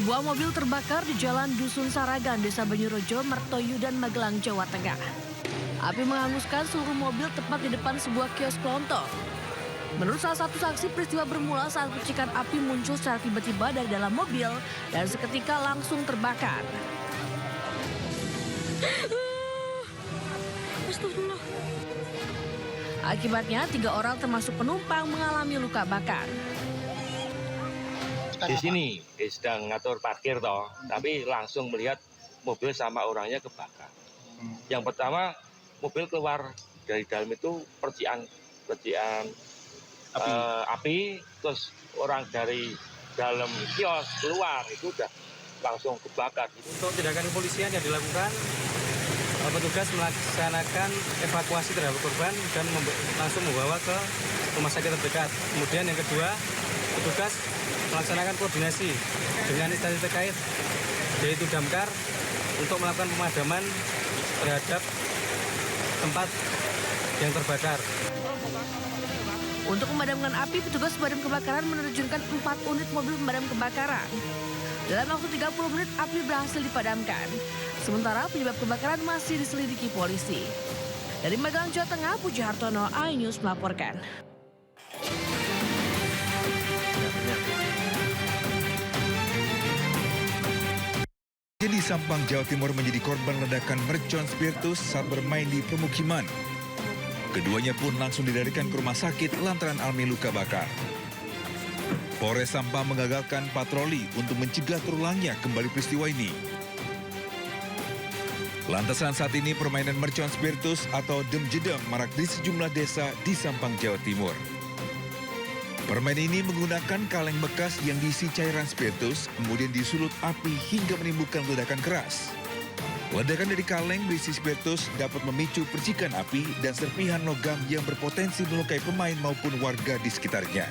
Sebuah mobil terbakar di Jalan Dusun Saragan, Desa Banyurejo, Mertoyudan, Magelang, Jawa Tengah. Api menghanguskan seluruh mobil tepat di depan sebuah kios kelontong. Menurut salah satu saksi, peristiwa bermula saat percikan api muncul secara tiba-tiba dari dalam mobil dan seketika langsung terbakar. Akibatnya 3 orang termasuk penumpang mengalami luka bakar. Di sini sedang ngatur parkir toh, tapi langsung melihat mobil sama orangnya kebakar. Yang pertama mobil keluar dari dalam itu percikan api, terus orang dari dalam kios keluar itu udah langsung kebakar. Untuk tindakan kepolisian yang dilakukan, petugas melaksanakan evakuasi terhadap korban dan langsung membawa ke rumah sakit terdekat. Kemudian yang kedua, petugas melaksanakan koordinasi dengan instansi terkait, yaitu Damkar, untuk melakukan pemadaman terhadap tempat yang terbakar. Untuk memadamkan api, petugas pemadam kebakaran menerjunkan 4 unit mobil pemadam kebakaran. Dalam waktu 30 menit, api berhasil dipadamkan. Sementara penyebab kebakaran masih diselidiki polisi. Dari Magelang, Jawa Tengah, Puji Hartono, iNews melaporkan. Di Sampang, Jawa Timur menjadi korban ledakan mercon spiritus saat bermain di pemukiman. Keduanya pun langsung dilarikan ke rumah sakit lantaran alami luka bakar. Polres Sampang mengagalkan patroli untuk mencegah terulangnya kembali peristiwa ini. Lantasan saat ini permainan mercon spiritus atau dem-jedem marak di sejumlah desa di Sampang, Jawa Timur. Permainan ini menggunakan kaleng bekas yang diisi cairan spiritus, kemudian disulut api hingga menimbulkan ledakan keras. Ledakan dari kaleng berisi spiritus dapat memicu percikan api dan serpihan logam yang berpotensi melukai pemain maupun warga di sekitarnya.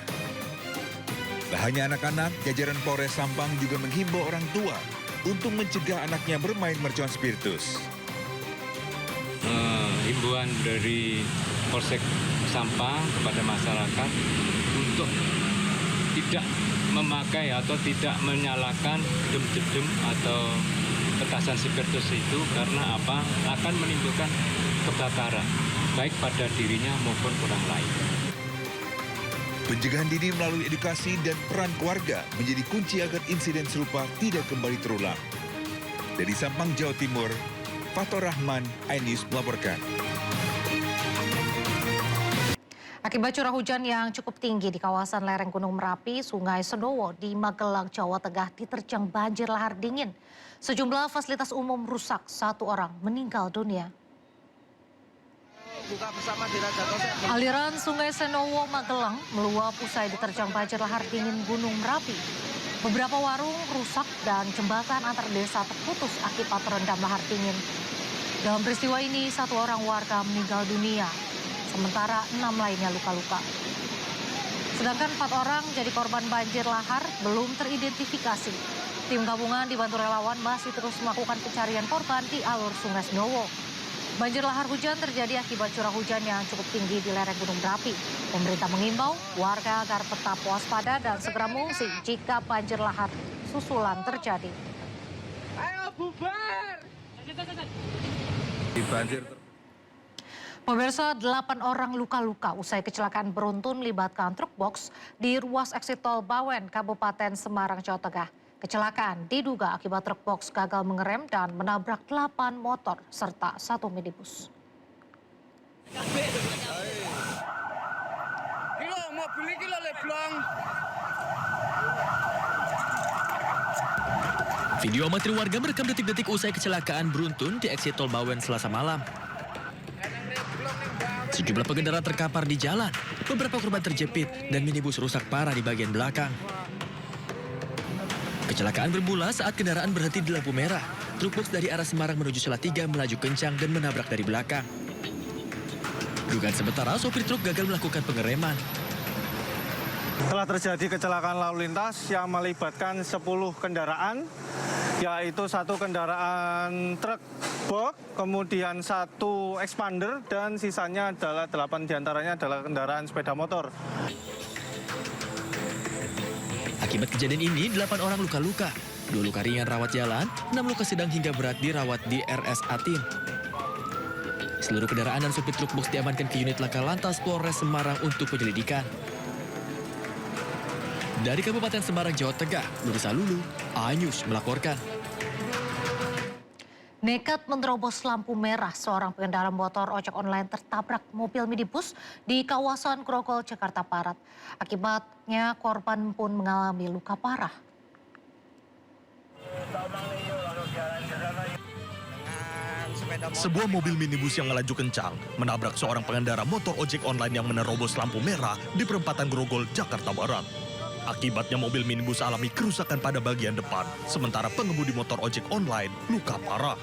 Tak hanya anak-anak, jajaran Polres Sampang juga menghimbau orang tua untuk mencegah anaknya bermain mercon spiritus. Himbauan dari Polsek Sampang kepada masyarakat untuk tidak memakai atau tidak menyalakan dem-jedem atau petasan spiritus itu karena apa? Akan menimbulkan kebakaran baik pada dirinya maupun orang lain. Pencegahan dini melalui edukasi dan peran keluarga menjadi kunci agar insiden serupa tidak kembali terulang. Dari Sampang, Jawa Timur, Fathur Rahman, iNews melaporkan. Akibat curah hujan yang cukup tinggi di kawasan lereng Gunung Merapi, Sungai Senowo di Magelang, Jawa Tengah diterjang banjir lahar dingin. Sejumlah fasilitas umum rusak, 1 orang meninggal dunia. Aliran Sungai Senowo Magelang meluap usai diterjang banjir lahar dingin Gunung Merapi. Beberapa warung rusak dan jembatan antar desa terputus akibat terendam lahar dingin. Dalam peristiwa ini 1 orang warga meninggal dunia, sementara 6 lainnya luka-luka. Sedangkan 4 orang jadi korban banjir lahar belum teridentifikasi. Tim gabungan dibantu relawan masih terus melakukan pencarian korban di alur Sungai Senowo. Banjir lahar hujan terjadi akibat curah hujan yang cukup tinggi di lereng Gunung Merapi. Pemerintah mengimbau warga agar tetap waspada dan segera mengungsi jika banjir lahar susulan terjadi. Ayo bubar! Pemirsa, 8 orang luka-luka usai kecelakaan beruntun melibatkan truk box di ruas eksit tol Bawen, Kabupaten Semarang, Jawa Tengah. Kecelakaan diduga akibat truk box gagal mengerem dan menabrak 8 motor serta 1 minibus. Video amatir warga merekam detik-detik usai kecelakaan beruntun di eksit tol Bawen Selasa malam. Sejumlah pengendara terkapar di jalan, beberapa korban terjepit dan minibus rusak parah di bagian belakang. Kecelakaan bermula saat kendaraan berhenti di lampu merah. Truk box dari arah Semarang menuju Salatiga melaju kencang dan menabrak dari belakang. Dugaan sementara sopir truk gagal melakukan pengereman. Telah terjadi kecelakaan lalu lintas yang melibatkan 10 kendaraan, yaitu 1 kendaraan truk box, kemudian 1 expander, dan sisanya adalah 8 diantaranya adalah kendaraan sepeda motor. Akibat kejadian ini, 8 orang luka-luka. 2 luka ringan rawat jalan, 6 luka sedang hingga berat dirawat di RS Atin. Seluruh kendaraan dan supir truk box diamankan ke unit laka lantas Polres Semarang untuk penyelidikan. Dari Kabupaten Semarang, Jawa Tengah, Nurisa Lulu, iNews melaporkan. Nekat menerobos lampu merah, seorang pengendara motor ojek online tertabrak mobil minibus di kawasan Grogol, Jakarta Barat. Akibatnya korban pun mengalami luka parah. Sebuah mobil minibus yang melaju kencang menabrak seorang pengendara motor ojek online yang menerobos lampu merah di perempatan Grogol, Jakarta Barat. Akibatnya mobil minibus alami kerusakan pada bagian depan, sementara pengemudi motor ojek online luka parah.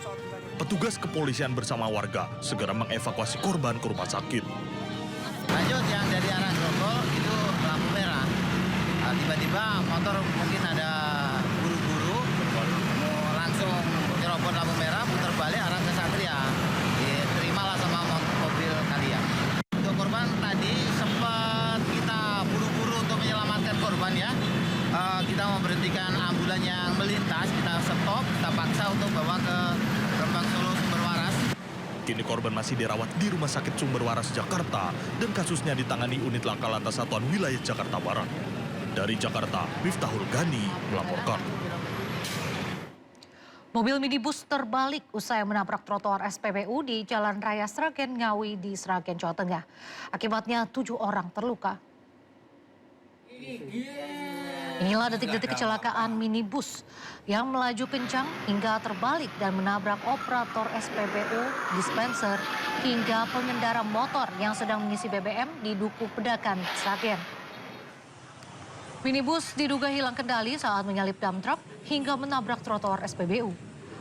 Petugas kepolisian bersama warga segera mengevakuasi korban ke rumah sakit. Lanjut yang dari arah Grogol itu lampu merah. Tiba-tiba motor mungkin ada buru-buru, mau langsung nyerobot lampu merah, putar balik arah ke Satria. Terimalah sama mobil kalian. Untuk korban tadi sempat kita buru-buru untuk menyelamatkan korban ya. Kita memberhentikan ambulan yang melintas, kita stop, kita paksa untuk bawa ke Rembang Solo Sumber Waras. Kini korban masih dirawat di Rumah Sakit Sumber Waras Jakarta dan kasusnya ditangani unit laka lantas Satuan Wilayah Jakarta Barat. Dari Jakarta, Miftahul Ghani melaporkan. Mobil minibus terbalik usai menabrak trotoar SPBU di Jalan Raya Sragen Ngawi di Sragen, Jawa Tengah. Akibatnya 7 orang terluka. Inilah detik-detik kecelakaan minibus yang melaju kencang hingga terbalik dan menabrak operator SPBU, dispenser, hingga pengendara motor yang sedang mengisi BBM di Duku Pedakan, Sragen. Minibus diduga hilang kendali saat menyalip dump truck hingga menabrak trotoar SPBU.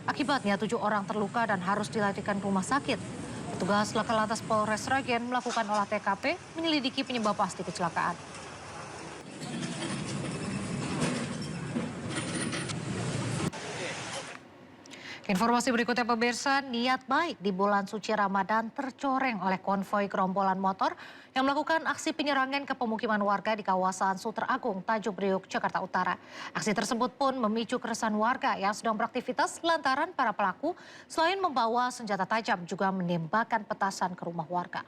Akibatnya 7 orang terluka dan harus dilarikan ke rumah sakit. Petugas laka lantas Polres Sragen melakukan olah TKP menyelidiki penyebab pasti kecelakaan. Informasi berikutnya pemirsa, niat baik di bulan suci Ramadan tercoreng oleh konvoi gerombolan motor yang melakukan aksi penyerangan ke pemukiman warga di kawasan Sunter Agung, Tanjung Priok, Jakarta Utara. Aksi tersebut pun memicu keresahan warga yang sedang beraktivitas lantaran para pelaku selain membawa senjata tajam juga menembakkan petasan ke rumah warga.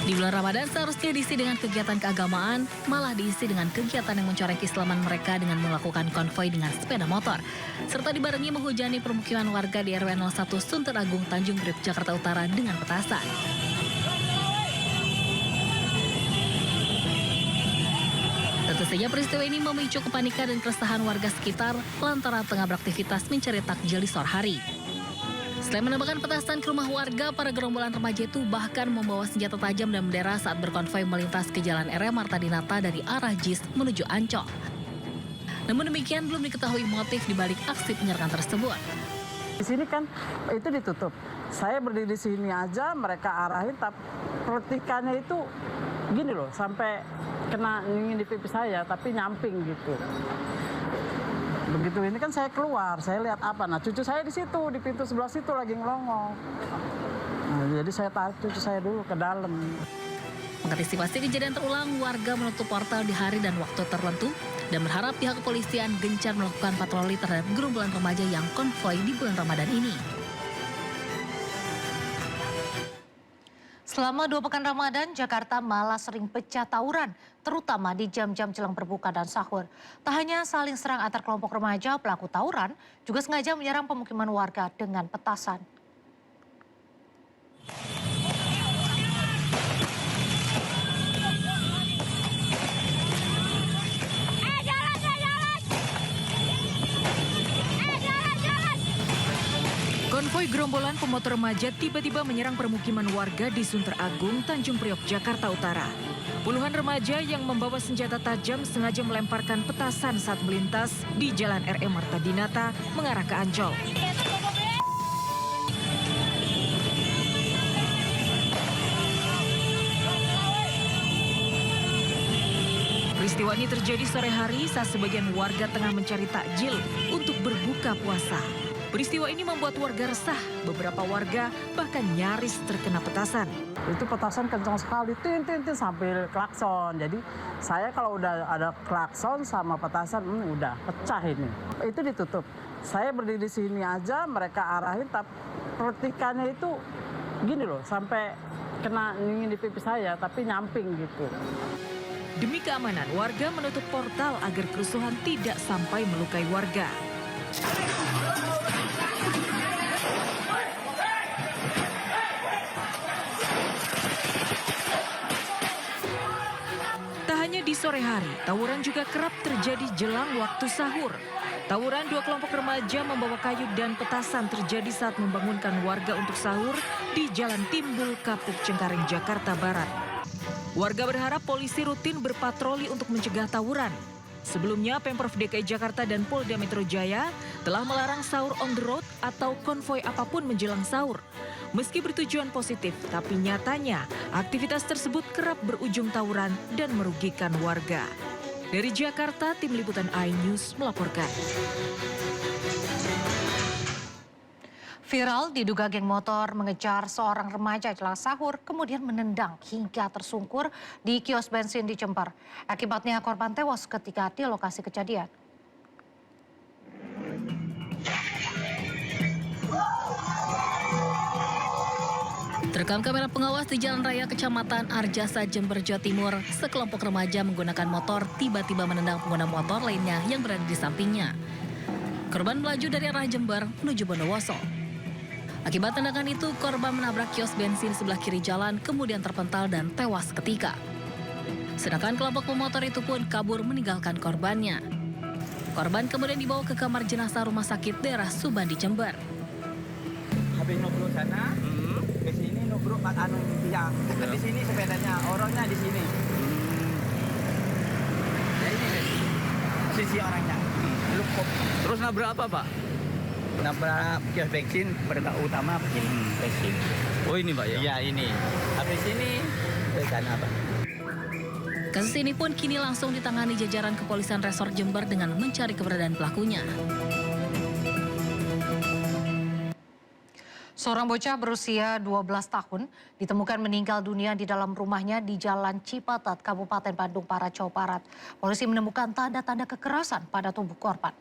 Di bulan Ramadan seharusnya diisi dengan kegiatan keagamaan, malah diisi dengan kegiatan yang mencoreng keislaman mereka dengan melakukan konvoi dengan sepeda motor. Serta dibarengi menghujani permukiman warga di RW 01 Sunter Agung, Tanjung Priok, Jakarta Utara dengan petasan. Tentu saja peristiwa ini memicu kepanikan dan keresahan warga sekitar lantaran tengah beraktivitas mencari takjil di sore hari. Selain menembakkan petasan ke rumah warga, para gerombolan remaja itu bahkan membawa senjata tajam dan bendera saat berkonvoi melintas ke Jalan RM Marta Dinata dari arah JIS menuju Ancol. Namun demikian belum diketahui motif dibalik aksi penyerangan tersebut. Di sini kan itu ditutup. Saya berdiri di sini aja, mereka arahin, tapi pertikannya itu gini loh, sampai kena di pipi saya, tapi nyamping gitu. Begitu ini kan saya keluar, saya lihat apa, nah cucu saya di situ, di pintu sebelah situ lagi ngelongok. Nah, jadi saya tarik cucu saya dulu ke dalam. Mengantisipasi kejadian terulang, warga menutup portal di hari dan waktu tertentu dan berharap pihak kepolisian gencar melakukan patroli terhadap gerombolan remaja yang konvoi di bulan Ramadan ini. Selama 2 pekan Ramadan, Jakarta malah sering pecah tawuran, terutama di jam-jam jelang berbuka dan sahur. Tak hanya saling serang antar kelompok remaja, pelaku tawuran juga sengaja menyerang pemukiman warga dengan petasan. Konvoi gerombolan pemotor remaja tiba-tiba menyerang permukiman warga di Sunter Agung, Tanjung Priok, Jakarta Utara. Puluhan remaja yang membawa senjata tajam sengaja melemparkan petasan saat melintas di Jalan RM Marta Dinata mengarah ke Ancol. Peristiwa ini terjadi sore hari saat sebagian warga tengah mencari takjil untuk berbuka puasa. Peristiwa ini membuat warga resah. Beberapa warga bahkan nyaris terkena petasan. Itu petasan kencang sekali, tin sambil klakson. Jadi saya kalau udah ada klakson sama petasan, udah pecah ini. Itu ditutup. Saya berdiri di sini aja, mereka arahin, tapi pertikannya itu gini loh, sampai kena di pipi saya, tapi nyamping gitu. Demi keamanan, warga menutup portal agar kerusuhan tidak sampai melukai warga. Tak hanya di sore hari, tawuran juga kerap terjadi jelang waktu sahur. Tawuran dua kelompok remaja membawa kayu dan petasan terjadi saat membangunkan warga untuk sahur di Jalan Timbul, Kapuk, Cengkareng, Jakarta Barat. Warga berharap polisi rutin berpatroli untuk mencegah tawuran. Sebelumnya, Pemprov DKI Jakarta dan Polda Metro Jaya telah melarang sahur on the road atau konvoi apapun menjelang sahur. Meski bertujuan positif, tapi nyatanya aktivitas tersebut kerap berujung tawuran dan merugikan warga. Dari Jakarta, Tim Liputan iNews melaporkan. Viral diduga geng motor mengejar seorang remaja jelang sahur, kemudian menendang hingga tersungkur di kios bensin di Jember. Akibatnya korban tewas ketika di lokasi kejadian. Terekam kamera pengawas di Jalan Raya Kecamatan Arjasa, Jember, Jawa Timur, sekelompok remaja menggunakan motor tiba-tiba menendang pengguna motor lainnya yang berada di sampingnya. Korban melaju dari arah Jember menuju Bondowoso. Akibat tendangan itu, korban menabrak kios bensin sebelah kiri jalan, kemudian terpental dan tewas seketika. Sedangkan kelompok pemotor itu pun kabur meninggalkan korbannya. Korban kemudian dibawa ke kamar jenazah rumah sakit daerah Subandi, Jember. Habis nubruk sana, ke sini nubruk Pak Anu tiang. Di sini sepedanya, orangnya di sini. Ya ini sisi orangnya. Lukup. Terus nabrak apa, Pak? Nabrak kios bensin, perda utama bensin. Oh ini, Pak, ya? Iya ini. Habis ini ke sana, Pak. Kasus ini pun kini langsung ditangani jajaran kepolisian Resor Jember dengan mencari keberadaan pelakunya. Seorang bocah berusia 12 tahun ditemukan meninggal dunia di dalam rumahnya di Jalan Cipatat, Kabupaten Bandung Barat, Jawa Barat. Polisi menemukan tanda-tanda kekerasan pada tubuh korban.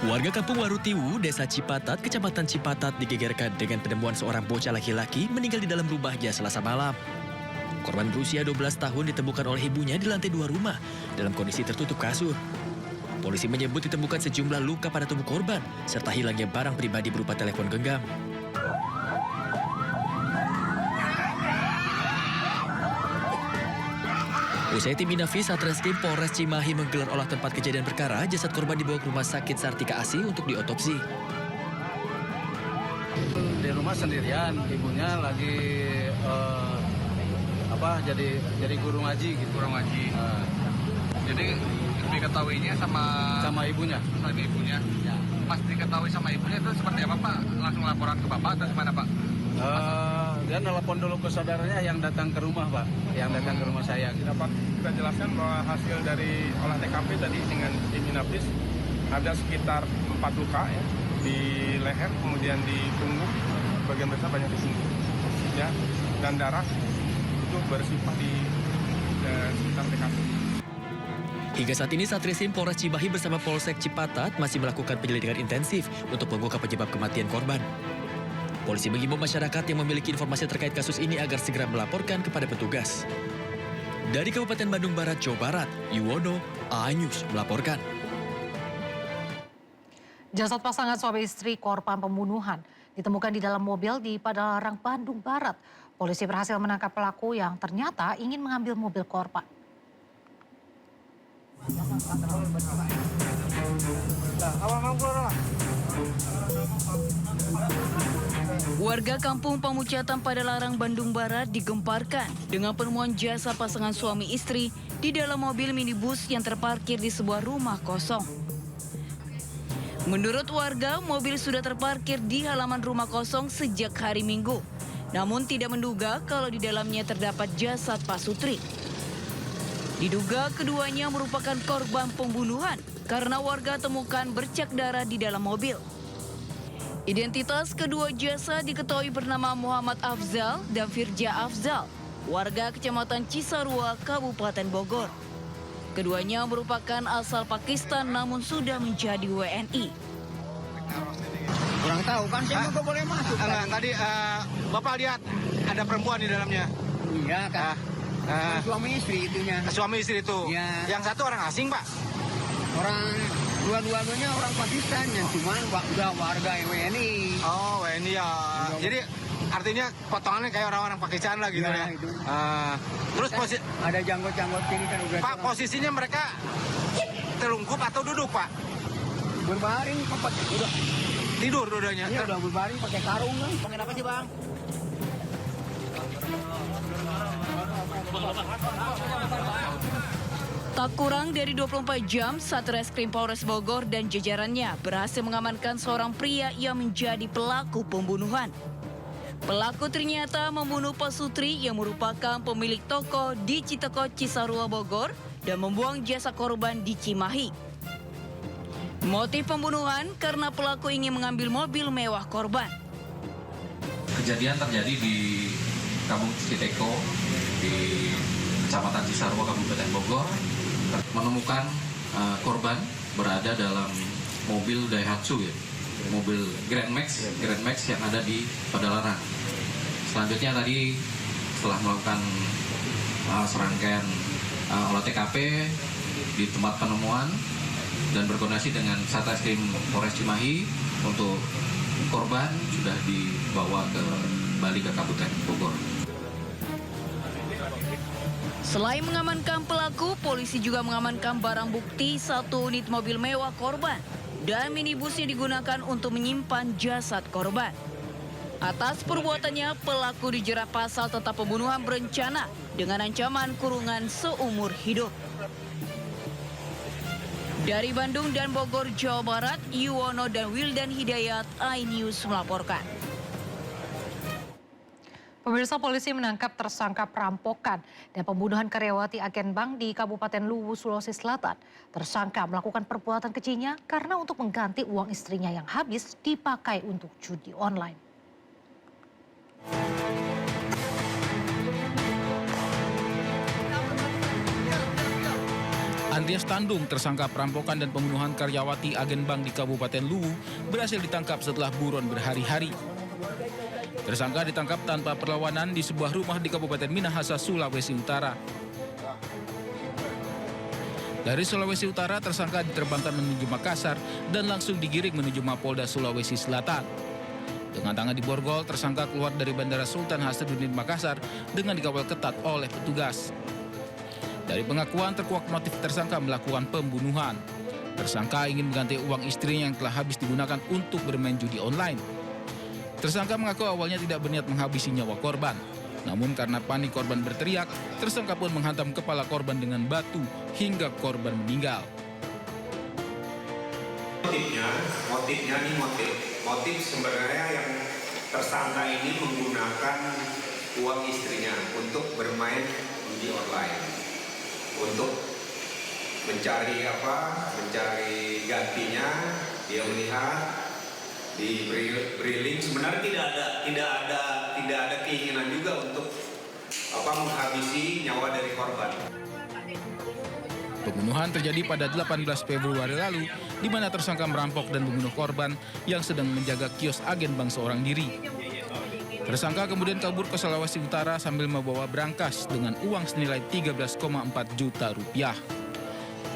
Warga kampung Warutiwu, Desa Cipatat, Kecamatan Cipatat digegerkan dengan penemuan seorang bocah laki-laki meninggal di dalam rumahnya Selasa malam. Korban berusia 12 tahun ditemukan oleh ibunya di lantai 2 rumah dalam kondisi tertutup kasur. Polisi menyebut ditemukan sejumlah luka pada tubuh korban serta hilangnya barang pribadi berupa telepon genggam. Usai tim Inafis Satreskrim Polres Cimahi menggelar olah tempat kejadian perkara, jasad korban dibawa ke Rumah Sakit Sartika Asi untuk diotopsi. Di rumah sendirian, ibunya lagi jadi guru ngaji gitu. Guru ngaji. Jadi diketahuinya sama ibunya. Sama ibunya. Ya. Pas diketahui sama ibunya itu seperti apa, Pak? Langsung laporan ke Bapak atau gimana, Pak? Dia nelpon dulu ke saudaranya yang datang ke rumah, Pak. Yang datang ke rumah saya. Dapat kita jelaskan bahwa hasil dari olah TKP tadi dengan tim Inafis ada sekitar 4 luka ya, di leher, kemudian di punggung, bagian besar banyak di sini. Ya, dan darah itu bersifat di sekitar TKP. Hingga saat ini Satreskrim Polres Cimahi bersama Polsek Cipatat masih melakukan penyelidikan intensif untuk mengungkap penyebab kematian korban. Polisi mengimbau masyarakat yang memiliki informasi terkait kasus ini agar segera melaporkan kepada petugas. Dari Kabupaten Bandung Barat, Jawa Barat, Yuwono, iNews melaporkan. Jasad pasangan suami istri korban pembunuhan ditemukan di dalam mobil di Padalarang, Bandung Barat. Polisi berhasil menangkap pelaku yang ternyata ingin mengambil mobil korban. Warga kampung Pamucatan Padalarang, Bandung Barat digemparkan dengan penemuan jasad pasangan suami istri di dalam mobil minibus yang terparkir di sebuah rumah kosong. Menurut warga, mobil sudah terparkir di halaman rumah kosong sejak hari Minggu. Namun tidak menduga kalau di dalamnya terdapat jasad Pak Sutri. Diduga keduanya merupakan korban pembunuhan karena warga temukan bercak darah di dalam mobil. Identitas kedua jasad diketahui bernama Muhammad Afzal dan Firja Afzal, warga Kecamatan Cisarua, Kabupaten Bogor. Keduanya merupakan asal Pakistan namun sudah menjadi WNI. Kurang tahu kan saya juga boleh masuk. Tadi Bapak lihat ada perempuan di dalamnya. Iya kan. Suami istri itunya. Suami istri itu. Ya. Yang satu orang asing, Pak. Orang dua-duanya orang Pakistan yang cuma udah warga WNI. Oh, WNI ya. Jadi artinya potongannya kayak orang-orang Pakistan lah gitu ya. Itu. Terus ada janggut-janggut ini kan udah. Pak, posisinya mereka terlungkup atau duduk, Pak? Berbaring Pak, udah tidur dudanya. Iya, udah berbaring pakai karung kan. Pengen apa sih, Bang? Tak kurang dari 24 jam, Satreskrim Polres Bogor dan jajarannya berhasil mengamankan seorang pria yang menjadi pelaku pembunuhan. Pelaku ternyata membunuh Pak Sutri yang merupakan pemilik toko di Citeko Cisarua Bogor dan membuang jasad korban di Cimahi. Motif pembunuhan karena pelaku ingin mengambil mobil mewah korban. Kejadian terjadi di Kampung Citeko di Kecamatan Cisarua, Kabupaten Bogor. Menemukan korban berada dalam mobil Daihatsu, ya, mobil Grand Max yang ada di Padalarang. Selanjutnya tadi setelah melakukan serangkaian olah TKP di tempat penemuan dan berkoordinasi dengan Satreskrim Polres Cimahi untuk korban sudah dibawa kembali ke Kabupaten Bogor. Selain mengamankan pelaku, polisi juga mengamankan barang bukti 1 unit mobil mewah korban dan minibus yang digunakan untuk menyimpan jasad korban. Atas perbuatannya, pelaku dijerat pasal tentang pembunuhan berencana dengan ancaman kurungan seumur hidup. Dari Bandung dan Bogor, Jawa Barat, Yuwono dan Wildan Hidayat, iNews melaporkan. Pemirsa, polisi menangkap tersangka perampokan dan pembunuhan karyawati agen bank di Kabupaten Luwu, Sulawesi Selatan. Tersangka melakukan perbuatan kejinya karena untuk mengganti uang istrinya yang habis dipakai untuk judi online. Andreas Tandung, tersangka perampokan dan pembunuhan karyawati agen bank di Kabupaten Luwu, berhasil ditangkap setelah buron berhari-hari. Tersangka ditangkap tanpa perlawanan di sebuah rumah di Kabupaten Minahasa, Sulawesi Utara. Dari Sulawesi Utara, tersangka diterbangkan menuju Makassar dan langsung digiring menuju Mapolda Sulawesi Selatan. Dengan tangan di borgol, tersangka keluar dari Bandara Sultan Hasanuddin Makassar dengan dikawal ketat oleh petugas. Dari pengakuan terkuak motif tersangka melakukan pembunuhan. Tersangka ingin mengganti uang istrinya yang telah habis digunakan untuk bermain judi online. Tersangka mengaku awalnya tidak berniat menghabisi nyawa korban. Namun karena panik korban berteriak, tersangka pun menghantam kepala korban dengan batu hingga korban meninggal. Motif sebenarnya yang tersangka ini menggunakan uang istrinya untuk bermain judi online. Untuk mencari gantinya, dia melihat di briling sebenarnya tidak ada keinginan juga untuk menghabisi nyawa dari korban. Pembunuhan terjadi pada 18 Februari lalu, di mana tersangka merampok dan membunuh korban yang sedang menjaga kios agen bank seorang diri. Tersangka kemudian kabur ke Sulawesi Utara sambil membawa berangkas dengan uang senilai 13,4 juta rupiah.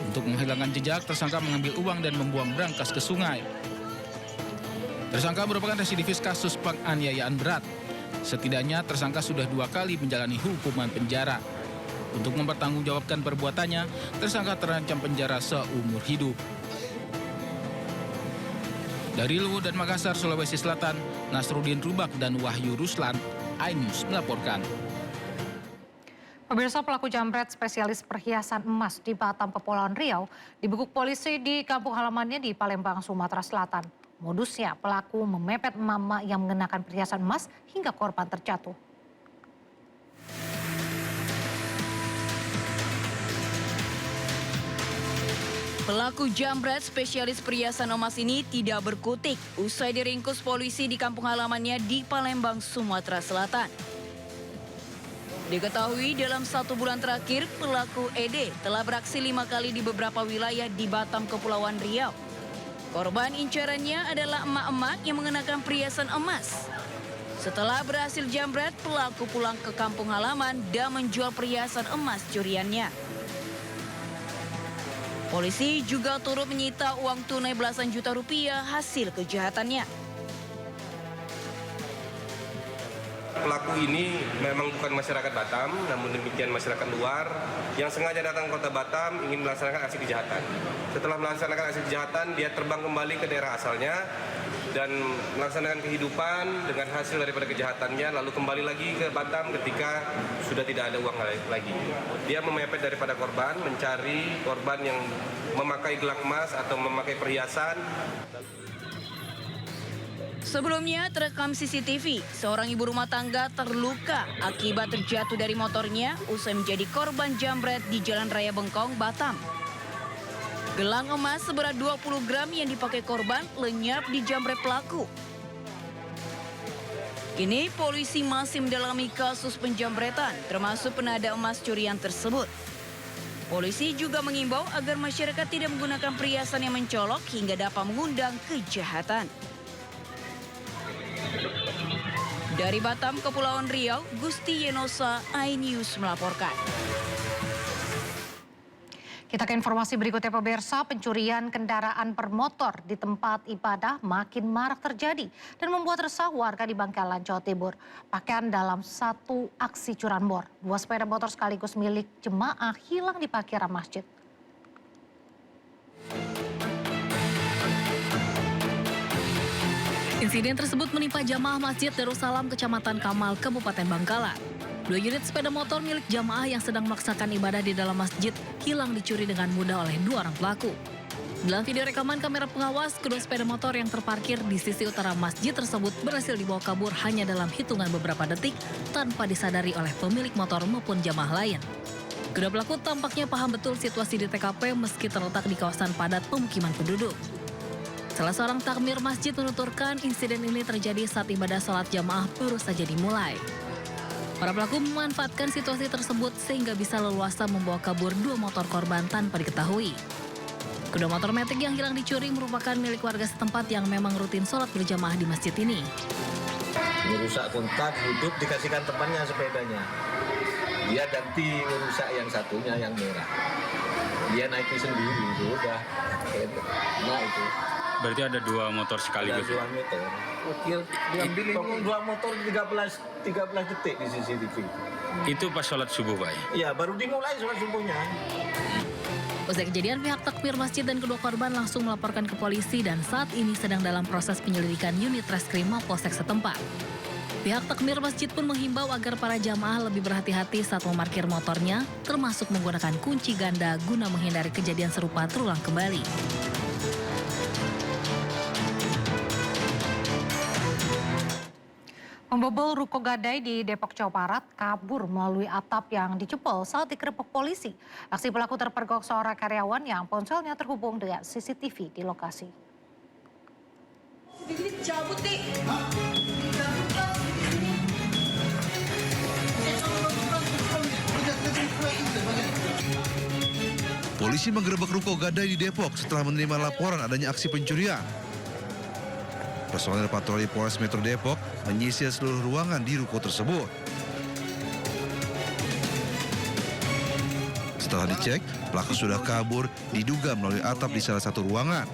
Untuk menghilangkan jejak, tersangka mengambil uang dan membuang berangkas ke sungai. Tersangka merupakan residivis kasus penganiayaan berat. Setidaknya tersangka sudah 2 kali menjalani hukuman penjara. Untuk mempertanggungjawabkan perbuatannya, tersangka terancam penjara seumur hidup. Dari Luwu dan Makassar, Sulawesi Selatan, Nasruddin Rubak dan Wahyu Ruslan, iNews melaporkan. Pemirsa, pelaku jambret spesialis perhiasan emas di Batam, Kepulauan Riau dibekuk polisi di kampung halamannya di Palembang, Sumatera Selatan. Modusnya, pelaku memepet emak-emak yang mengenakan perhiasan emas hingga korban terjatuh. Pelaku jambret spesialis perhiasan emas ini tidak berkutik usai diringkus polisi di kampung halamannya di Palembang, Sumatera Selatan. Diketahui dalam 1 bulan terakhir, pelaku ED telah beraksi 5 kali di beberapa wilayah di Batam, Kepulauan Riau. Korban incarannya adalah emak-emak yang mengenakan perhiasan emas. Setelah berhasil jambret, pelaku pulang ke kampung halaman dan menjual perhiasan emas curiannya. Polisi juga turut menyita uang tunai belasan juta rupiah hasil kejahatannya. Pelaku ini memang bukan masyarakat Batam, namun demikian masyarakat luar yang sengaja datang ke kota Batam ingin melaksanakan aksi kejahatan. Setelah melaksanakan aksi kejahatan, dia terbang kembali ke daerah asalnya dan melaksanakan kehidupan dengan hasil daripada kejahatannya, lalu kembali lagi ke Batam ketika sudah tidak ada uang lagi. Dia memepet daripada korban, mencari korban yang memakai gelang emas atau memakai perhiasan. Sebelumnya terekam CCTV, seorang ibu rumah tangga terluka akibat terjatuh dari motornya usai menjadi korban jambret di Jalan Raya Bengkong, Batam. Gelang emas seberat 20 gram yang dipakai korban lenyap di jambret pelaku. Kini polisi masih mendalami kasus penjambretan, termasuk penada emas curian tersebut. Polisi juga mengimbau agar masyarakat tidak menggunakan perhiasan yang mencolok hingga dapat mengundang kejahatan. Dari Batam, Kepulauan Riau, Gusti Yenosa, iNews melaporkan. Kita ke informasi berikutnya pemirsa, pencurian kendaraan bermotor di tempat ibadah makin marak terjadi dan membuat resah warga di Bangkalan, Jawa Timur. Bahkan dalam satu aksi curanmor, 2 sepeda motor sekaligus milik jemaah hilang di parkiran masjid. Insiden tersebut menimpa jamaah Masjid Darussalam, Kecamatan Kamal, Kabupaten Bangkalan. 2 unit sepeda motor milik jamaah yang sedang melaksanakan ibadah di dalam masjid hilang dicuri dengan mudah oleh 2 orang pelaku. Dalam video rekaman kamera pengawas, kedua sepeda motor yang terparkir di sisi utara masjid tersebut berhasil dibawa kabur hanya dalam hitungan beberapa detik tanpa disadari oleh pemilik motor maupun jamaah lain. Kedua pelaku tampaknya paham betul situasi di TKP meski terletak di kawasan padat pemukiman penduduk. Salah seorang takmir masjid menuturkan insiden ini terjadi saat ibadah sholat jamaah baru saja dimulai. Para pelaku memanfaatkan situasi tersebut sehingga bisa leluasa membawa kabur 2 motor korban tanpa diketahui. Kedua motor metik yang hilang dicuri merupakan milik warga setempat yang memang rutin sholat berjamaah di masjid ini. Merusak kontak, duduk dikasihkan temannya sepedanya. Dia ganti merusak yang satunya yang merah. Dia naiki sendiri, sudah. Nah itu. Berarti ada 2 motor sekaligus? Ada 2 motor. Diambil ini 2 motor 13 detik di CCTV. Itu pas sholat subuh, Pak? Iya, baru dimulai sholat subuhnya. Usai kejadian, pihak takmir masjid dan kedua korban langsung melaporkan ke polisi dan saat ini sedang dalam proses penyelidikan unit reskrim Mapolsek setempat. Pihak takmir masjid pun menghimbau agar para jamaah lebih berhati-hati saat memarkir motornya, termasuk menggunakan kunci ganda guna menghindari kejadian serupa terulang kembali. Pembobol ruko gadai di Depok, Jawa Barat kabur melalui atap yang dijebol saat digerebek polisi. Aksi pelaku terpergok seorang karyawan yang ponselnya terhubung dengan CCTV di lokasi. Cabut nih. Polisi menggerebek ruko gadai di Depok setelah menerima laporan adanya aksi pencurian. Personel patroli Polres Metro Depok menyisir seluruh ruangan di ruko tersebut. Setelah dicek, pelaku sudah kabur diduga melalui atap di salah satu ruangan.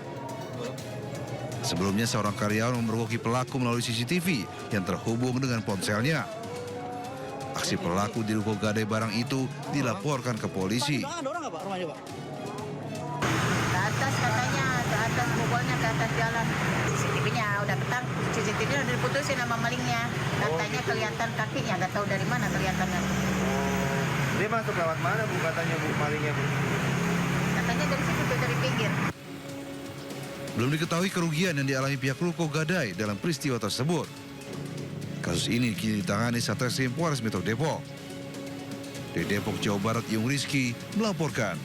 Sebelumnya seorang karyawan memergoki pelaku melalui CCTV yang terhubung dengan ponselnya. Aksi pelaku di ruko gadai barang itu dilaporkan ke polisi. Ke atas katanya, ke atas pukulnya ke atas jalan. CCTV-nya udah ketang, CCTV udah diputusin sama malingnya. Katanya kelihatan kakinya, nggak tahu dari mana kelihatannya. Dia masuk lewat mana Bu katanya Bu malingnya Bu? Katanya dari situ tuh, dari pinggir. Belum diketahui kerugian yang dialami pihak ruko gadai dalam peristiwa tersebut. Kasus ini kini ditangani Satreskrim Polres Metro Depok. Di Depok, Jawa Barat, Yung Rizky melaporkan.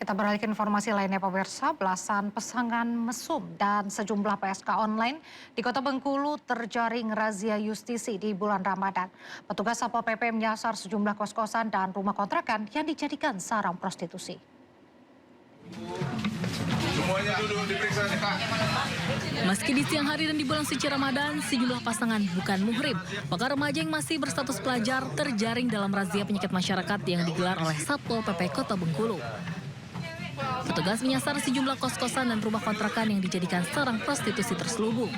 Kita beralih ke informasi lainnya pemirsa, belasan pasangan mesum dan sejumlah PSK online di Kota Bengkulu terjaring razia justisi di bulan Ramadan. Petugas Satpol PP menyasar sejumlah kos-kosan dan rumah kontrakan yang dijadikan sarang prostitusi. Semuanya duduk diperiksa nih Pak. Meski di siang hari dan di bulan suci Ramadan, sejumlah pasangan bukan muhrim, maka remaja yang masih berstatus pelajar terjaring dalam razia penyakit masyarakat yang digelar oleh Satpol PP Kota Bengkulu. Petugas menyasar sejumlah kos-kosan dan rumah kontrakan yang dijadikan sarang prostitusi terselubung.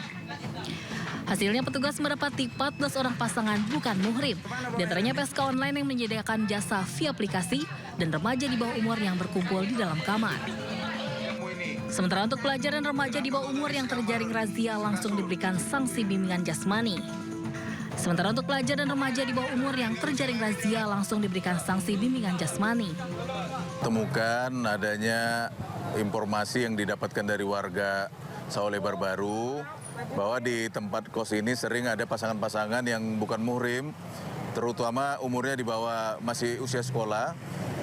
Hasilnya petugas mendapati 14 orang pasangan bukan muhrim, di antaranya PSK online yang menyediakan jasa via aplikasi dan remaja di bawah umur yang berkumpul di dalam kamar. Sementara untuk pelajar dan remaja di bawah umur yang terjaring razia langsung diberikan sanksi bimbingan jasmani. Sementara untuk pelajar dan remaja di bawah umur yang terjaring razia langsung diberikan sanksi bimbingan jasmani. Temukan adanya informasi yang didapatkan dari warga Sawolebar Baru bahwa di tempat kos ini sering ada pasangan-pasangan yang bukan muhrim, terutama umurnya di bawah masih usia sekolah.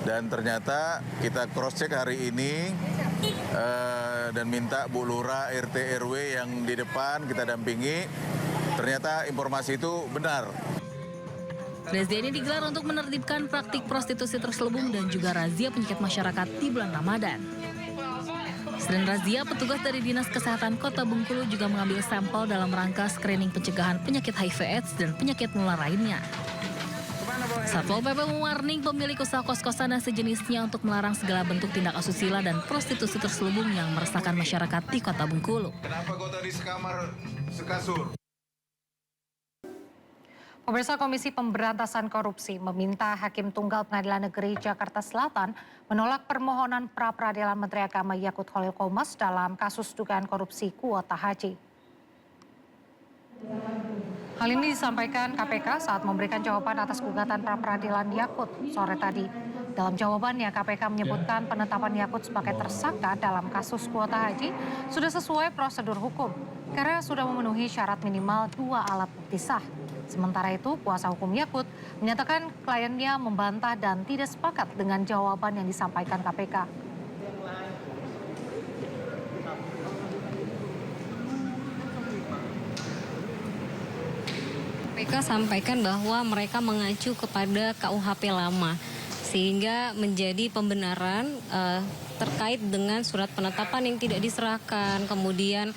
Dan ternyata kita cross-check hari ini dan minta Bu Lurah, RT, RW yang di depan kita dampingi, ternyata informasi itu benar. Razia ini digelar untuk menertibkan praktik prostitusi terselubung dan juga razia penyakit masyarakat di bulan Ramadan. Selain razia, petugas dari Dinas Kesehatan Kota Bengkulu juga mengambil sampel dalam rangka screening pencegahan penyakit HIV/AIDS dan penyakit menular lainnya. Satpol PP mewarning pemilik usaha kos-kosan dan sejenisnya untuk melarang segala bentuk tindak asusila dan prostitusi terselubung yang meresahkan masyarakat di Kota Bengkulu. Kenapa kau tadi sekamar sekasur? Pemirsa, Komisi Pemberantasan Korupsi meminta Hakim Tunggal Pengadilan Negeri Jakarta Selatan menolak permohonan pra-peradilan Menteri Agama Yakut Khalil Qomas dalam kasus dugaan korupsi kuota haji. Hal ini disampaikan KPK saat memberikan jawaban atas gugatan pra-peradilan Yakut sore tadi. Dalam jawabannya, KPK menyebutkan penetapan Yakut sebagai tersangka dalam kasus kuota haji sudah sesuai prosedur hukum karena sudah memenuhi syarat minimal 2 alat bukti sah. Sementara itu, kuasa hukum Yakut menyatakan kliennya membantah dan tidak sepakat dengan jawaban yang disampaikan KPK. KPK sampaikan bahwa mereka mengacu kepada KUHP lama sehingga menjadi pembenaran terkait dengan surat penetapan yang tidak diserahkan, kemudian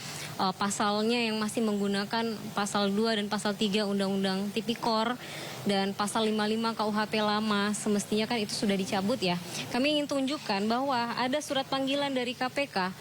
pasalnya yang masih menggunakan pasal 2 dan pasal 3 Undang-Undang Tipikor dan pasal 55 KUHP lama, semestinya kan itu sudah dicabut ya. Kami ingin tunjukkan bahwa ada surat panggilan dari KPK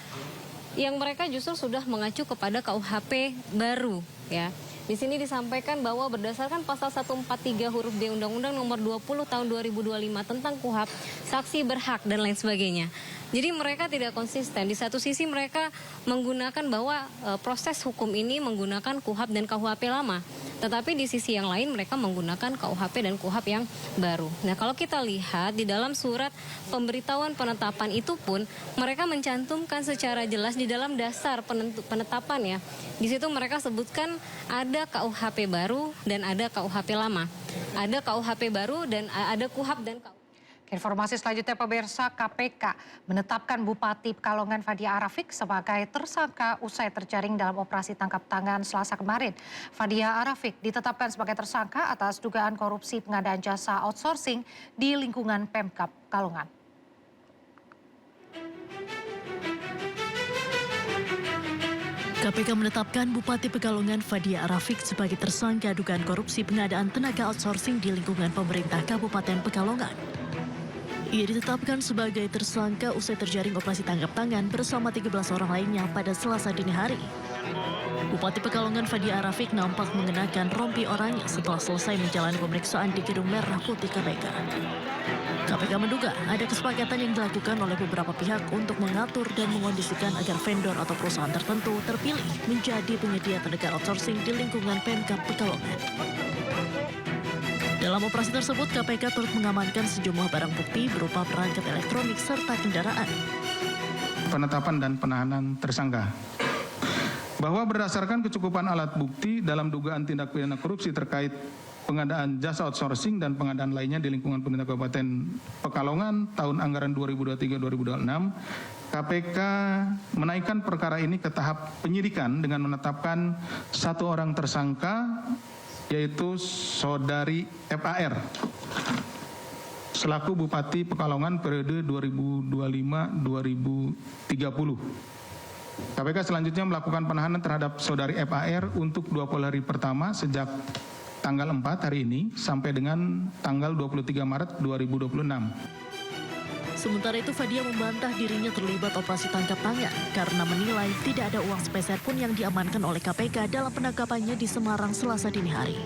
yang mereka justru sudah mengacu kepada KUHP baru ya. Di sini disampaikan bahwa berdasarkan pasal 143 huruf D Undang-Undang Nomor 20 Tahun 2025 tentang KUHP, saksi berhak dan lain sebagainya. Jadi mereka tidak konsisten. Di satu sisi mereka menggunakan bahwa proses hukum ini menggunakan KUHP dan KUHP lama. Tetapi di sisi yang lain mereka menggunakan KUHP dan KUHP yang baru. Nah, kalau kita lihat di dalam surat pemberitahuan penetapan itu pun mereka mencantumkan secara jelas di dalam dasar penetapan ya. Di situ mereka sebutkan ada KUHP baru dan ada KUHP lama. Ada KUHP baru dan ada KUHP dan KUHP. Informasi selanjutnya pemirsa, KPK menetapkan Bupati Pekalongan Fadia Arafik sebagai tersangka usai terjaring dalam operasi tangkap tangan Selasa kemarin. Fadia Arafik ditetapkan sebagai tersangka atas dugaan korupsi pengadaan jasa outsourcing di lingkungan Pemkab Pekalongan. KPK menetapkan Bupati Pekalongan Fadia Arafik sebagai tersangka dugaan korupsi pengadaan tenaga outsourcing di lingkungan pemerintah Kabupaten Pekalongan. Ia ditetapkan sebagai tersangka usai terjaring operasi tangkap tangan bersama 13 orang lainnya pada Selasa dini hari. Bupati Pekalongan Fadia Arafik nampak mengenakan rompi oranye setelah selesai menjalani pemeriksaan di Gedung Merah Putih KPK. KPK menduga ada kesepakatan yang dilakukan oleh beberapa pihak untuk mengatur dan mengondisikan agar vendor atau perusahaan tertentu terpilih menjadi penyedia tenaga outsourcing di lingkungan Pemkab Pekalongan. Dalam operasi tersebut, KPK turut mengamankan sejumlah barang bukti berupa perangkat elektronik serta kendaraan. Penetapan dan penahanan tersangka. Bahwa berdasarkan kecukupan alat bukti dalam dugaan tindak pidana korupsi terkait pengadaan jasa outsourcing dan pengadaan lainnya di lingkungan pemerintah Kabupaten Pekalongan tahun anggaran 2023-2026, KPK menaikkan perkara ini ke tahap penyidikan dengan menetapkan 1 orang tersangka, yaitu Saudari FAR selaku Bupati Pekalongan periode 2025-2030. KPK selanjutnya melakukan penahanan terhadap Saudari FAR untuk 20 hari pertama sejak tanggal 4 hari ini sampai dengan tanggal 23 Maret 2026. Sementara itu Fadia membantah dirinya terlibat operasi tangkap tangan karena menilai tidak ada uang sepeser pun yang diamankan oleh KPK dalam penangkapannya di Semarang Selasa dini hari.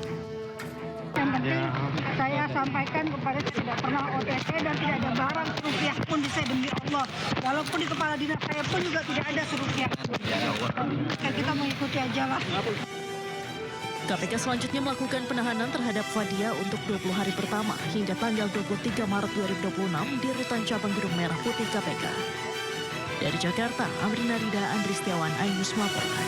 Yang penting saya sampaikan kepada tidak pernah OTT dan tidak ada barang serupiah pun di saya demi Allah. Walaupun di kepala dinas saya pun juga tidak ada serupiah. Kita mengikuti aja lah. KPK selanjutnya melakukan penahanan terhadap Fadia untuk 20 hari pertama hingga tanggal 23 Maret 2026 di Rutan Cabang Gedung Merah Putih KPK. Dari Jakarta, Amrina Rida, Andri Setiawan, iNews melaporkan.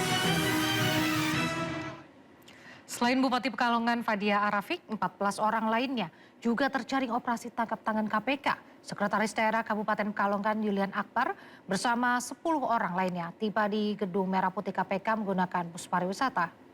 Selain Bupati Pekalongan Fadia Arafik, 14 orang lainnya juga terjaring operasi tangkap tangan KPK. Sekretaris Daerah Kabupaten Pekalongan Yulian Akbar bersama 10 orang lainnya tiba di Gedung Merah Putih KPK menggunakan bus pariwisata.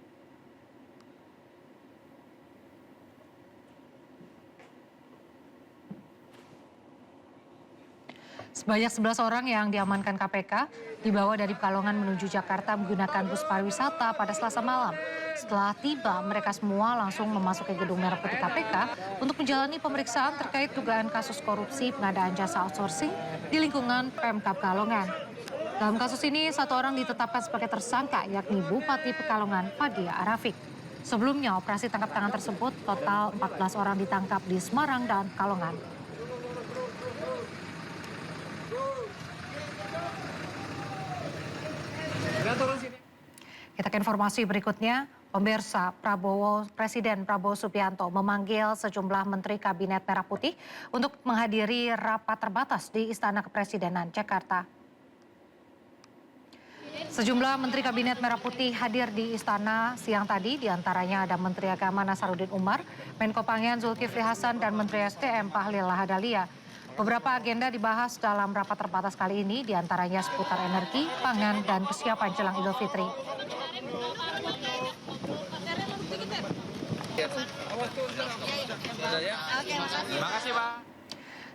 Sebanyak 11 orang yang diamankan KPK dibawa dari Pekalongan menuju Jakarta menggunakan bus pariwisata pada Selasa malam. Setelah tiba, mereka semua langsung memasuki Gedung Merah Putih KPK untuk menjalani pemeriksaan terkait dugaan kasus korupsi pengadaan jasa outsourcing di lingkungan Pemkab Pekalongan. Dalam kasus ini, 1 orang ditetapkan sebagai tersangka, yakni Bupati Pekalongan Fadia Arafik. Sebelumnya, operasi tangkap tangan tersebut total 14 orang ditangkap di Semarang dan Pekalongan. Kita ke informasi berikutnya. Pemirsa, Presiden Prabowo Subianto memanggil sejumlah Menteri Kabinet Merah Putih untuk menghadiri rapat terbatas di Istana Kepresidenan Jakarta. Sejumlah Menteri Kabinet Merah Putih hadir di Istana siang tadi, diantaranya ada Menteri Agama Nasaruddin Umar, Menko Pangan Zulkifli Hasan, dan Menteri SDM Bahlil Lahadalia. Beberapa agenda dibahas dalam rapat terbatas kali ini, diantaranya seputar energi, pangan, dan kesiapan jelang Idul Fitri.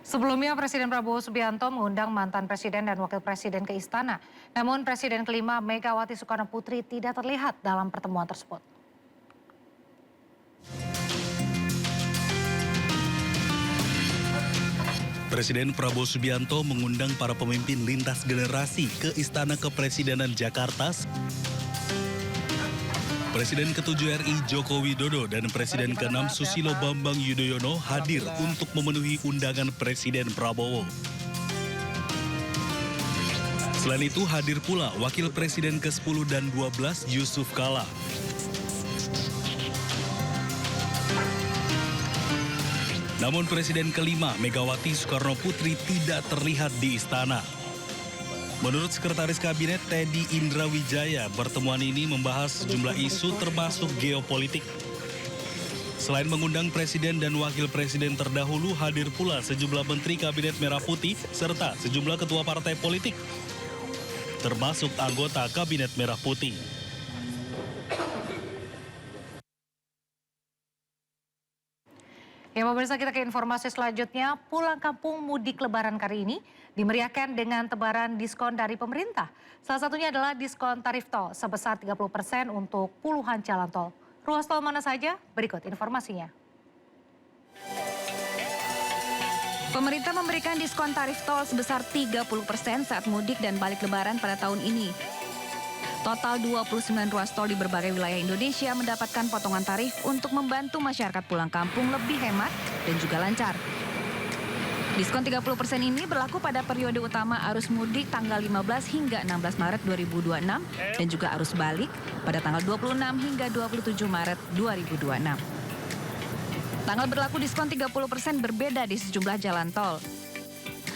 Sebelumnya Presiden Prabowo Subianto mengundang mantan Presiden dan Wakil Presiden ke Istana. Namun Presiden kelima Megawati Soekarno Putri tidak terlihat dalam pertemuan tersebut. Presiden Prabowo Subianto mengundang para pemimpin lintas generasi ke Istana Kepresidenan Jakarta. Presiden ke-7 RI Joko Widodo dan Presiden ke-6 Susilo Bambang Yudhoyono hadir untuk memenuhi undangan Presiden Prabowo. Selain itu hadir pula Wakil Presiden ke-10 dan 12 Yusuf Kala. Namun Presiden kelima Megawati Soekarno Putri tidak terlihat di istana. Menurut Sekretaris Kabinet Teddy Indrawijaya, pertemuan ini membahas sejumlah isu termasuk geopolitik. Selain mengundang Presiden dan Wakil Presiden terdahulu, hadir pula sejumlah Menteri Kabinet Merah Putih serta sejumlah ketua partai politik, termasuk anggota Kabinet Merah Putih. Ya pemirsa, kita ke informasi selanjutnya. Pulang kampung mudik lebaran kali ini dimeriahkan dengan tebaran diskon dari pemerintah. Salah satunya adalah diskon tarif tol sebesar 30% untuk puluhan jalan tol. Ruas tol mana saja? Berikut informasinya. Pemerintah memberikan diskon tarif tol sebesar 30% saat mudik dan balik lebaran pada tahun ini. Total 29 ruas tol di berbagai wilayah Indonesia mendapatkan potongan tarif untuk membantu masyarakat pulang kampung lebih hemat dan juga lancar. Diskon 30% ini berlaku pada periode utama arus mudik tanggal 15 hingga 16 Maret 2026 dan juga arus balik pada tanggal 26 hingga 27 Maret 2026. Tanggal berlaku diskon 30% berbeda di sejumlah jalan tol.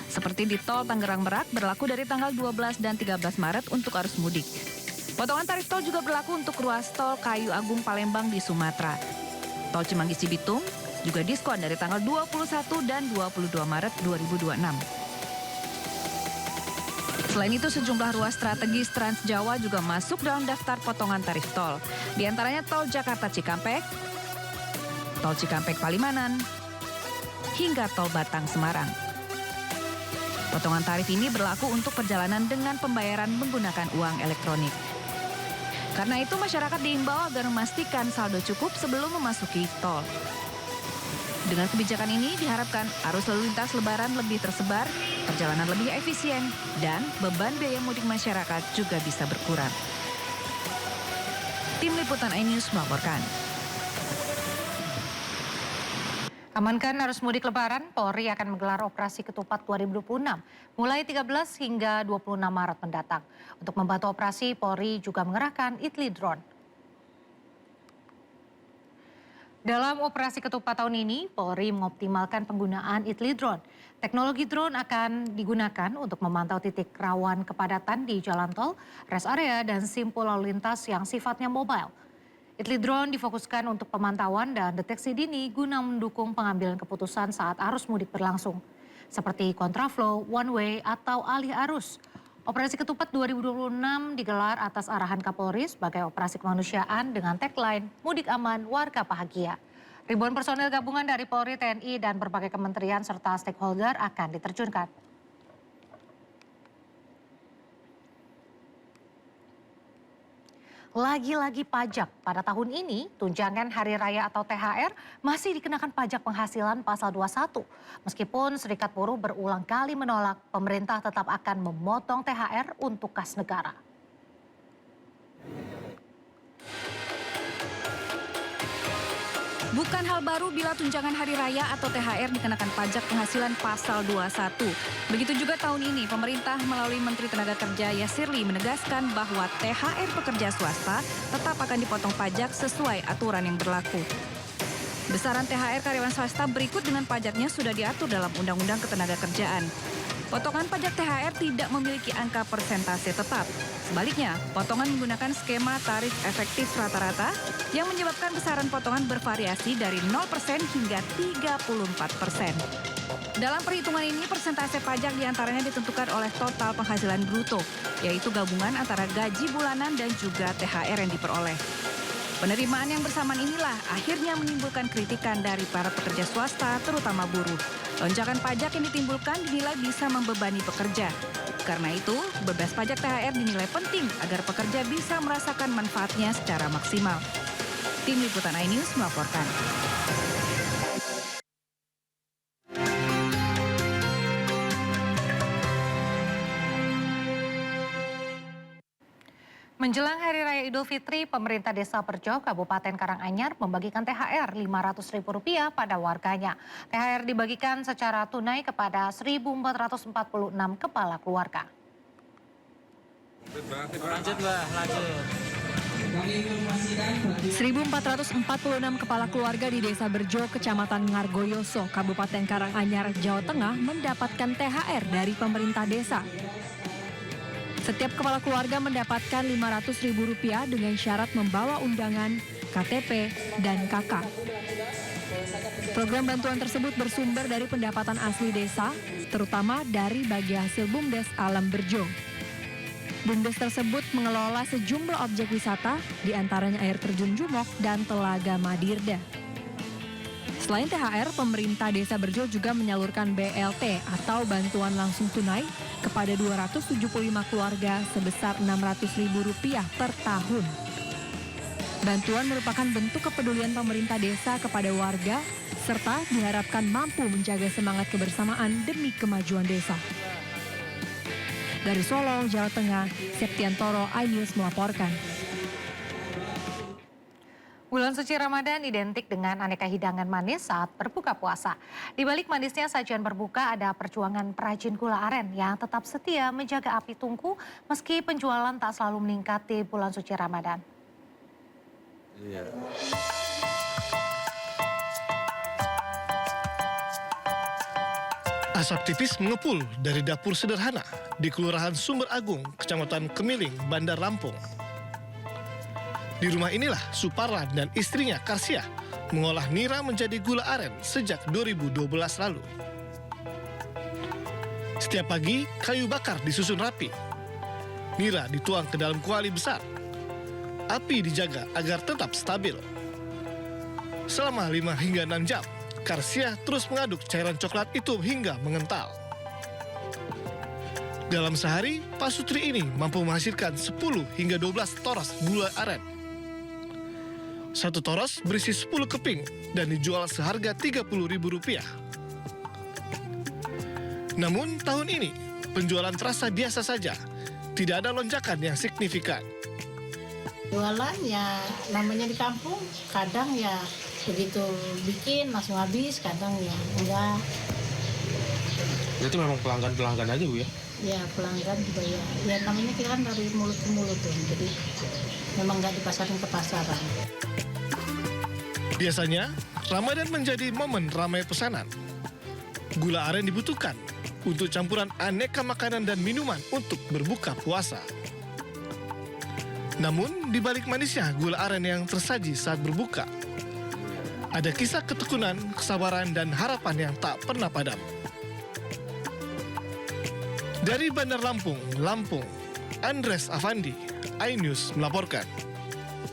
Seperti di tol Tangerang Merak berlaku dari tanggal 12 dan 13 Maret untuk arus mudik. Potongan tarif tol juga berlaku untuk ruas tol Kayu Agung Palembang di Sumatera. Tol Cimanggis Cibitung juga diskon dari tanggal 21 dan 22 Maret 2026. Selain itu, sejumlah ruas strategis Trans Jawa juga masuk dalam daftar potongan tarif tol. Di antaranya Tol Jakarta Cikampek, Tol Cikampek Palimanan, hingga Tol Batang Semarang. Potongan tarif ini berlaku untuk perjalanan dengan pembayaran menggunakan uang elektronik. Karena itu, masyarakat diimbau agar memastikan saldo cukup sebelum memasuki tol. Dengan kebijakan ini diharapkan arus lalu lintas Lebaran lebih tersebar, perjalanan lebih efisien, dan beban biaya mudik masyarakat juga bisa berkurang. Tim Liputan iNews melaporkan. Amankan arus mudik Lebaran, Polri akan menggelar operasi ketupat 2026 mulai 13 hingga 26 Maret mendatang. Untuk membantu operasi, Polri juga mengerahkan Itli Drone. Dalam operasi ketupat tahun ini, Polri mengoptimalkan penggunaan Itli Drone. Teknologi drone akan digunakan untuk memantau titik rawan kepadatan di jalan tol, rest area, dan simpul lalu lintas yang sifatnya mobile. Itli Drone difokuskan untuk pemantauan dan deteksi dini guna mendukung pengambilan keputusan saat arus mudik berlangsung, seperti kontraflow, one way, atau alih arus. Operasi Ketupat 2026 digelar atas arahan Kapolri sebagai operasi kemanusiaan dengan tagline Mudik Aman, Warga Bahagia. Ribuan personel gabungan dari Polri, TNI, dan berbagai kementerian serta stakeholder akan diterjunkan. Lagi-lagi pajak. Pada tahun ini, tunjangan hari raya atau THR masih dikenakan pajak penghasilan pasal 21. Meskipun Serikat Buruh berulang kali menolak, pemerintah tetap akan memotong THR untuk kas negara. Bukan hal baru bila tunjangan hari raya atau THR dikenakan pajak penghasilan pasal 21. Begitu juga tahun ini, pemerintah melalui Menteri Tenaga Kerja Yasirli menegaskan bahwa THR pekerja swasta tetap akan dipotong pajak sesuai aturan yang berlaku. Besaran THR karyawan swasta berikut dengan pajaknya sudah diatur dalam Undang-Undang Ketenagakerjaan. Potongan pajak THR tidak memiliki angka persentase tetap. Sebaliknya, potongan menggunakan skema tarif efektif rata-rata yang menyebabkan besaran potongan bervariasi dari 0% hingga 34%. Dalam perhitungan ini, persentase pajak diantaranya ditentukan oleh total penghasilan bruto, yaitu gabungan antara gaji bulanan dan juga THR yang diperoleh. Penerimaan yang bersamaan inilah akhirnya menimbulkan kritikan dari para pekerja swasta, terutama buruh. Lonjakan pajak yang ditimbulkan dinilai bisa membebani pekerja. Karena itu, bebas pajak THR dinilai penting agar pekerja bisa merasakan manfaatnya secara maksimal. Tim Liputan iNews melaporkan. Menjelang Hari Raya Idul Fitri, pemerintah Desa Berjo, Kabupaten Karanganyar membagikan THR Rp500.000 pada warganya. THR dibagikan secara tunai kepada 1.446 kepala keluarga. Lanjut, Mbak, lanjut. 1.446 kepala keluarga di Desa Berjo, Kecamatan Ngargoyoso, Kabupaten Karanganyar, Jawa Tengah mendapatkan THR dari pemerintah desa. Setiap kepala keluarga mendapatkan Rp500.000 dengan syarat membawa undangan, KTP, dan KK. Program bantuan tersebut bersumber dari pendapatan asli desa, terutama dari bagi hasil BUMDes Alam Berjo. BUMDes tersebut mengelola sejumlah objek wisata, diantaranya air terjun Jumok dan Telaga Madirda. Selain THR, pemerintah Desa Berjo juga menyalurkan BLT atau bantuan langsung tunai kepada 275 keluarga sebesar Rp600.000 per tahun. Bantuan merupakan bentuk kepedulian pemerintah desa kepada warga, serta diharapkan mampu menjaga semangat kebersamaan demi kemajuan desa. Dari Solo, Jawa Tengah, Septiantoro, iNews melaporkan. Bulan suci Ramadan identik dengan aneka hidangan manis saat berbuka puasa. Di balik manisnya sajian berbuka ada perjuangan perajin gula aren yang tetap setia menjaga api tungku meski penjualan tak selalu meningkat di bulan suci Ramadan. Asap tipis mengepul dari dapur sederhana di Kelurahan Sumber Agung, Kecamatan Kemiling, Bandar Lampung. Di rumah inilah Suparlan dan istrinya Karsia mengolah nira menjadi gula aren sejak 2012 lalu. Setiap pagi, kayu bakar disusun rapi. Nira dituang ke dalam kuali besar. Api dijaga agar tetap stabil. Selama 5 hingga 6 jam, Karsiah terus mengaduk cairan coklat itu hingga mengental. Dalam sehari, Pak Sutri ini mampu menghasilkan 10 hingga 12 toros gula aren. Satu toros berisi 10 keping dan dijual seharga Rp30.000. Namun tahun ini, penjualan terasa biasa saja. Tidak ada lonjakan yang signifikan. Jualan ya namanya di kampung, kadang ya begitu bikin langsung habis, kadang ya enggak. Itu memang pelanggan aja Bu ya? Ya pelanggan juga ya. Ya namanya kita kan dari mulut ke mulut tuh, jadi memang nggak dipasarin ke pasaran. Biasanya, Ramadan menjadi momen ramai pesanan. Gula aren dibutuhkan untuk campuran aneka makanan dan minuman untuk berbuka puasa. Namun, di balik manisnya gula aren yang tersaji saat berbuka, ada kisah ketekunan, kesabaran, dan harapan yang tak pernah padam. Dari Bandar Lampung, Andres Afandi, iNews melaporkan.